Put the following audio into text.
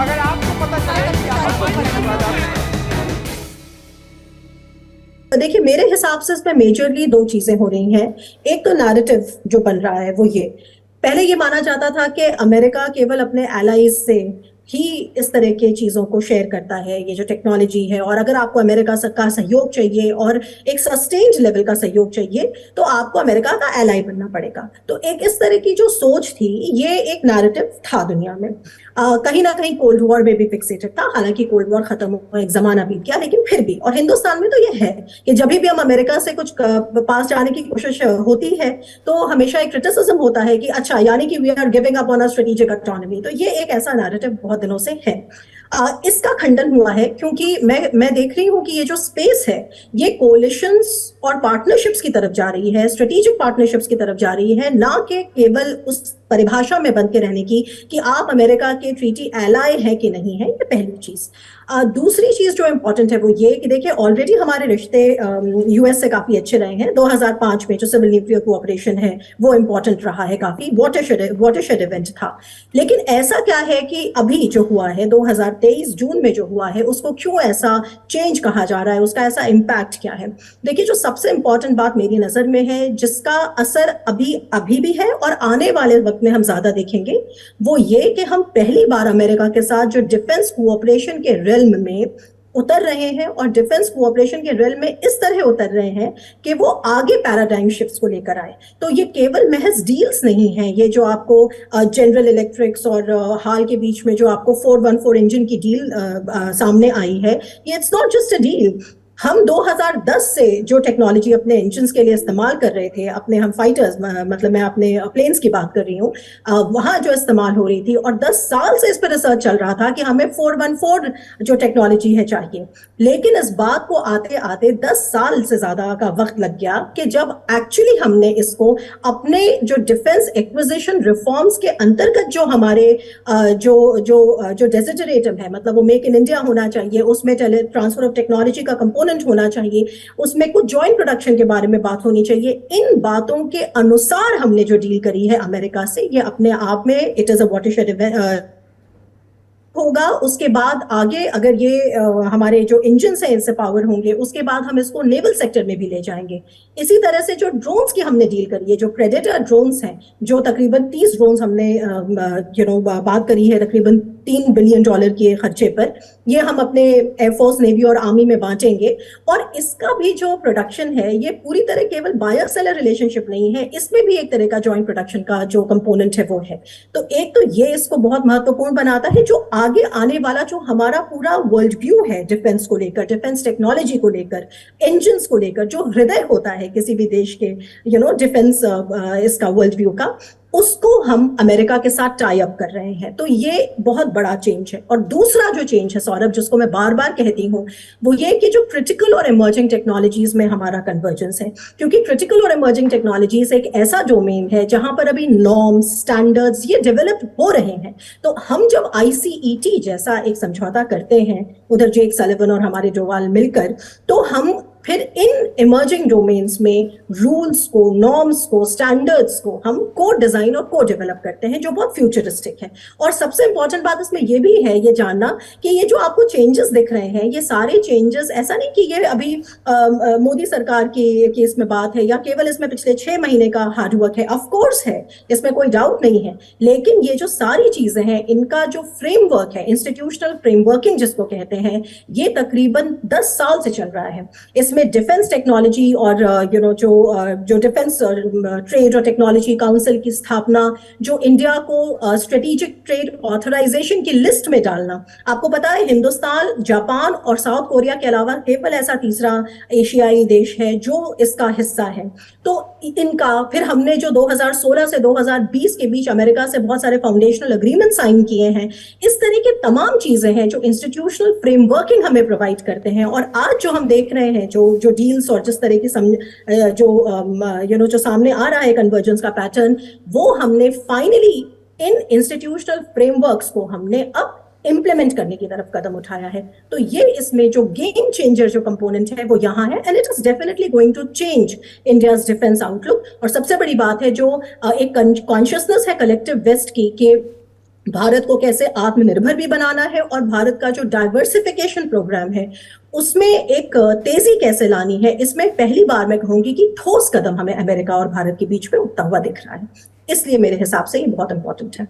अगर आपको पता चले कि देखिए, मेरे हिसाब से इसमें मेजरली दो चीजें हो रही हैं। एक तो नैरेटिव जो बन रहा है वो ये, पहले ये माना जाता था कि अमेरिका केवल अपने एलाइज से ही इस तरह की चीजों को शेयर करता है, ये जो टेक्नोलॉजी है, और अगर आपको अमेरिका का सहयोग चाहिए और एक सस्टेन्ड लेवल का सहयोग चाहिए तो आपको अमेरिका का एलाई बनना पड़ेगा। तो एक इस तरह की जो सोच थी, ये एक नैरेटिव था दुनिया में। कहीं ना कहीं कोल्ड वॉर में भी फिक्सेटेड था, हालांकि कोल्ड वॉर खत्म हुआ, एक जमाना बीत गया, लेकिन फिर भी। और हिंदुस्तान में तो ये है कि जब भी हम अमेरिका से कुछ पास जाने की कोशिश होती है तो हमेशा एक क्रिटिसिज्म होता है कि अच्छा, यानी कि we are giving up on a strategic autonomy. तो ये एक ऐसा नैरेटिव बहुत दिनों से है। इसका खंडन हुआ है क्योंकि मैं देख रही हूं कि ये जो स्पेस है ये कोलिशंस और पार्टनरशिप्स की तरफ जा रही है, स्ट्रेटेजिक पार्टनरशिप्स की तरफ जा रही है, ना कि केवल उस परिभाषा में बंद के रहने की कि आप अमेरिका के ट्रीटी एलाय हैं कि नहीं है। ये पहली चीज। दूसरी चीज जो इंपॉर्टेंट है वो ये कि देखिए, ऑलरेडी हमारे रिश्ते यूएस से काफी अच्छे रहे हैं। 2005 में जो सिविल न्यूक्लियर कोऑपरेशन है वो इंपॉर्टेंट रहा है, काफी वाटरशेड इवेंट था। लेकिन ऐसा क्या है कि अभी जो हुआ है 2023 जून में जो हुआ है उसको क्यों ऐसा चेंज कहा जा रहा है, उसका ऐसा इम्पैक्ट क्या है? देखिए, जो सबसे इंपॉर्टेंट बात मेरी नजर में है, जिसका असर अभी अभी भी है और आने वाले वक्त में हम ज्यादा देखेंगे, वो ये कि हम पहली बार अमेरिका के साथ जो डिफेंस कोऑपरेशन के रेल्म में उतर रहे हैं, और डिफेंस कोऑपरेशन के रेल में इस तरह उतर रहे हैं कि वो आगे पैराडाइम शिफ्ट्स को लेकर आए। तो ये केवल महज डील्स नहीं है, ये जो आपको जनरल इलेक्ट्रिक्स और हाल के बीच में जो आपको 414 इंजन की डील सामने आई है, ये it's not just a deal. हम 2010 से जो टेक्नोलॉजी अपने इंजन के लिए इस्तेमाल कर रहे थे, अपने हम फाइटर्स, मतलब मैं अपने प्लेन्स की बात कर रही हूँ, वहां जो इस्तेमाल हो रही थी, और 10 साल से इस पर रिसर्च चल रहा था कि हमें 414 जो टेक्नोलॉजी है चाहिए। लेकिन इस बात को आते आते 10 साल से ज्यादा का वक्त लग गया कि जब एक्चुअली हमने इसको अपने जो डिफेंस एक्विजिशन रिफॉर्म्स के अंतर्गत जो हमारे जो जो जो डेजिटरेटम है, मतलब वो मेक इन इंडिया होना चाहिए, उसमें ट्रांसफर ऑफ टेक्नोलॉजी का कंपोनेंट होना चाहिए, उसमें कुछ जॉइंट प्रोडक्शन के बारे में बात होनी चाहिए, इन बातों के अनुसार हमने जो डील करी है अमेरिका से, ये अपने आप में इट इज अ वाटरशेड होगा। उसके बाद आगे अगर ये हमारे जो इंजन है इनसे पावर होंगे, उसके बाद हम इसको नेवल सेक्टर में भी ले जाएंगे। इसी तरह से जो ड्रोन्स की हमने डील करी है, जो प्रेडेटर ड्रोन्स हैं, जो तकरीबन 30 ड्रोन्स हमने बात करी है, तकरीबन $3 बिलियन के खर्चे पर, ये हम अपने एयरफोर्स, नेवी और आर्मी में बांटेंगे। और इसका भी जो प्रोडक्शन है ये पूरी तरह केवल बायर सेलर रिलेशनशिप नहीं है, इसमें भी एक तरह का जॉइंट प्रोडक्शन का जो कंपोनेंट है वो है। तो एक तो ये इसको बहुत महत्वपूर्ण बनाता है, जो आगे आने वाला जो हमारा पूरा वर्ल्ड व्यू है डिफेंस को लेकर, डिफेंस टेक्नोलॉजी को लेकर, इंजन को लेकर, जो हृदय होता है किसी भी देश के डिफेंस इसका वर्ल्ड व्यू का, उसको हम अमेरिका के साथ टाई अप कर रहे हैं। तो ये बहुत बड़ा चेंज है। और दूसरा जो चेंज है सौरभ, जिसको मैं बार बार कहती हूँ, वो ये कि जो क्रिटिकल और इमर्जिंग टेक्नोलॉजीज में हमारा कन्वर्जेंस है। क्योंकि क्रिटिकल और इमर्जिंग टेक्नोलॉजीज एक ऐसा डोमेन है जहां पर अभी नॉर्म्स, स्टैंडर्ड्स ये डेवलप हो रहे हैं। तो हम जब आईसीईटी जैसा एक समझौता करते हैं, उधर जेक सलिवन और हमारे डोवाल मिलकर, तो हम फिर इन इमर्जिंग डोमेन्स में रूल्स को, नॉर्म्स को, स्टैंडर्ड्स को हम को डिजाइन और को डेवलप करते हैं, जो बहुत फ्यूचरिस्टिक है। और सबसे इंपॉर्टेंट बात इसमें ये भी है ये जानना कि ये जो आपको चेंजेस दिख रहे हैं, ये सारे चेंजेस ऐसा नहीं कि ये अभी मोदी सरकार की इसमें बात है, या केवल इसमें पिछले 6 महीने का हार्ड वर्क है। ऑफ कोर्स है, इसमें कोई डाउट नहीं है। लेकिन ये जो सारी चीजें हैं, इनका जो फ्रेमवर्क है, इंस्टीट्यूशनल फ्रेमवर्किंग जिसको कहते हैं, ये तकरीबन 10 साल से चल रहा है। इसमें डिफेंस टेक्नोलॉजी और जो डिफेंस ट्रेड और टेक्नोलॉजी काउंसिल की स्थापना, जो इंडिया को स्ट्रेटेजिक ट्रेड ऑथराइजेशन की लिस्ट में डालना। आपको पता है हिंदुस्तान, जापान और साउथ कोरिया के अलावा केवल ऐसा तीसरा एशियाई देश है जो इसका हिस्सा है। तो इनका फिर हमने जो 2016 से 2020 के बीच अमेरिका से बहुत सारे फाउंडेशनल अग्रीमेंट साइन किए हैं। इस तरह की तमाम चीजें हैं जो इंस्टीट्यूशनल फ्रेमवर्किंग हमें प्रोवाइड करते हैं। और आज जो हम देख रहे हैं, जो डील्स और जिस तरह की जो सामने आ रहा है कन्वर्जेंस का पैटर्न, वो हमने फाइनली इन इंस्टीट्यूशनल फ्रेमवर्क्स को हमने अब इंप्लीमेंट करने की तरफ कदम उठाया है। तो ये इसमें जो गेम चेंजर जो कंपोनेंट है वो यहाँ है, and it is definitely going to change India's defence outlook. और सबसे बड़ी बात है जो एक कॉन्शियसनेस है कलेक्टिव वेस्ट की, कि भारत को कैसे आत्मनिर्भर भी बनाना है और भारत का जो डाइवर्सिफिकेशन प्रोग्राम है उसमें एक तेजी कैसे लानी है, इसमें पहली बार मैं कहूंगी कि ठोस कदम हमें अमेरिका और भारत के बीच में उठता हुआ दिख रहा है। इसलिए मेरे हिसाब से ये बहुत इंपॉर्टेंट है।